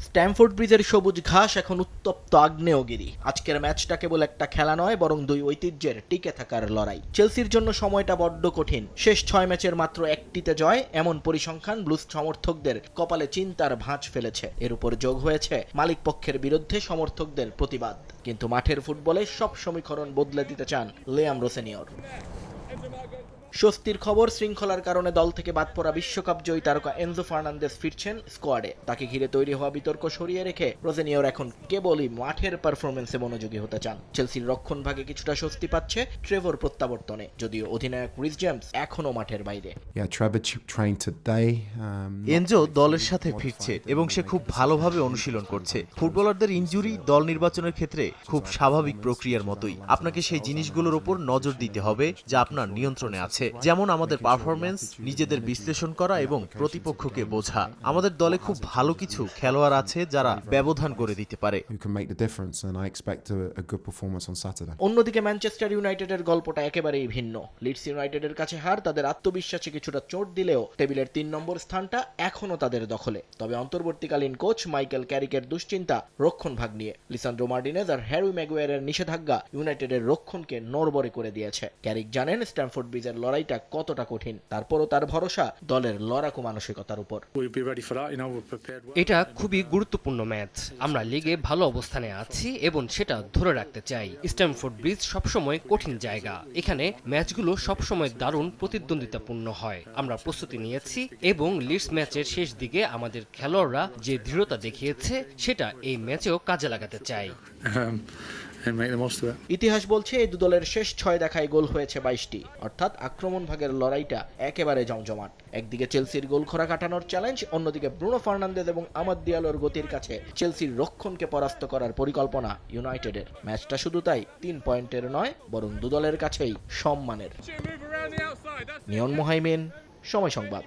Stamford ব্রিজের সবুজ ঘাস এখন উত্তপ্ত আগ্নেয়গিরি। আজকের ম্যাচটা কেবল একটা খেলা নয়, বরং দুই ঐতিহ্যের টিকে থাকার লড়াই। চেলসির জন্য সময়টা বড্ড কঠিন। শেষ 6 ম্যাচের মাত্র একটিতে জয়, এমন পরিসংখ্যান ব্লুজ সমর্থকদের কপালে চিন্তার ভাঁজ ফেলেছে। এর উপর যোগ হয়েছে মালিক পক্ষের বিরুদ্ধে সমর্থকদের প্রতিবাদ। কিন্তু মাঠের ফুটবলে সব সমীকরণ বদলে দিতে চান লিয়াম রোসেনিয়র। স্বস্তির খবর, শৃঙ্খলার কারণে দল থেকে বাদ পড়া বিশ্বকাপ জয়ী তারকা এনজো ফার্নান্দেজ ফিরছেন স্কোয়াডে। তাকে ঘিরে তৈরি হওয়া বিতর্ক সরিয়ে রেখে রোসেনিয়র এখন কেবলই মাঠের পারফরমেন্সে মনোযোগী হতে চান। চেলসির রক্ষণভাগে কিছুটা স্বস্তি পাচ্ছে ট্রেভর প্রত্যাবর্তনে, যদিও অধিনায়ক রিস জেমস এখনও মাঠের বাইরে। এনজো দলের সাথে ফিরছে এবং সে খুব ভালোভাবে অনুশীলন করছে। ফুটবলারদের ইনজুরি দল নির্বাচনের ক্ষেত্রে খুব স্বাভাবিক প্রক্রিয়ার মতোই। আপনাকে সেই জিনিসগুলোর উপর নজর দিতে হবে যা আপনার নিয়ন্ত্রণে আছে, যেমন আমাদের পারফরমেন্স, নিজেদের বিশ্লেষণ করা এবং প্রতিপক্ষকে বোঝা। আমাদের দলে খুব ভালো কিছু খেলোয়াড় আছে যারা ব্যবধান করে দিতে পারে। অন্যদিকে ম্যানচেস্টার ইউনাইটেডের গল্পটা একেবারেই ভিন্ন। লিডস ইউনাইটেডের কাছে হার তাদের আত্মবিশ্বাসে কিছুটা চোট দিলেও টেবিলের 3 নম্বর স্থানটা এখনও তাদের দখলে। তবে অন্তর্বর্তীকালীন কোচ মাইকেল ক্যারিকের দুশ্চিন্তা রক্ষণভাগ নিয়ে। লিসান্ড্রো মার্টিনেজ আর হ্যারি ম্যাগুয়ারের নিষেধাজ্ঞা ইউনাইটেডের রক্ষণকে নড়বড়ে করে দিয়েছে। ক্যারিক জানেন স্ট্যামফোর্ড ব্রিজের লড়াইটা কতটা কঠিন। তারপরও তার ভরসা দলের লড়াকু মানসিকতার উপর। এটা খুবই গুরুত্বপূর্ণ ম্যাচ। আমরা লিগে ভালো অবস্থানে আছি এবং সেটা ধরে রাখতে চাই। স্ট্যামফোর্ড ব্রিজ সবসময় কঠিন জায়গা। এখানে ম্যাচগুলো সবসময় দারুণ প্রতিদ্বন্দ্বিতাপূর্ণ হয়। আমরা প্রস্তুতি নিয়েছি এবং লিডস ম্যাচের শেষ দিকে আমাদের খেলোয়াড়রা যে দৃঢ়তা দেখিয়েছে সেটা এই ম্যাচেও কাজে লাগাতে চাই। ইতিহাস বলছে এই দু দলের শেষ 6 দেখায় গোল হয়েছে 22টি, অর্থাৎ আক্রমণ ভাগের লড়াইটা একেবারে জমজমাট। একদিকে চেলসির গোল খরা কাটানোর চ্যালেঞ্জ, অন্যদিকে ব্রুনো ফার্নান্দেজ এবং আমাদ দিয়ালোর গতির কাছে চেলসির রক্ষণকে পরাস্ত করার পরিকল্পনা ইউনাইটেডের। ম্যাচটা শুধু তাই 3 পয়েন্টের নয়, বরং দু দলের কাছেই সম্মানের। নিয়ন মোহাইমিন, সময় সংবাদ।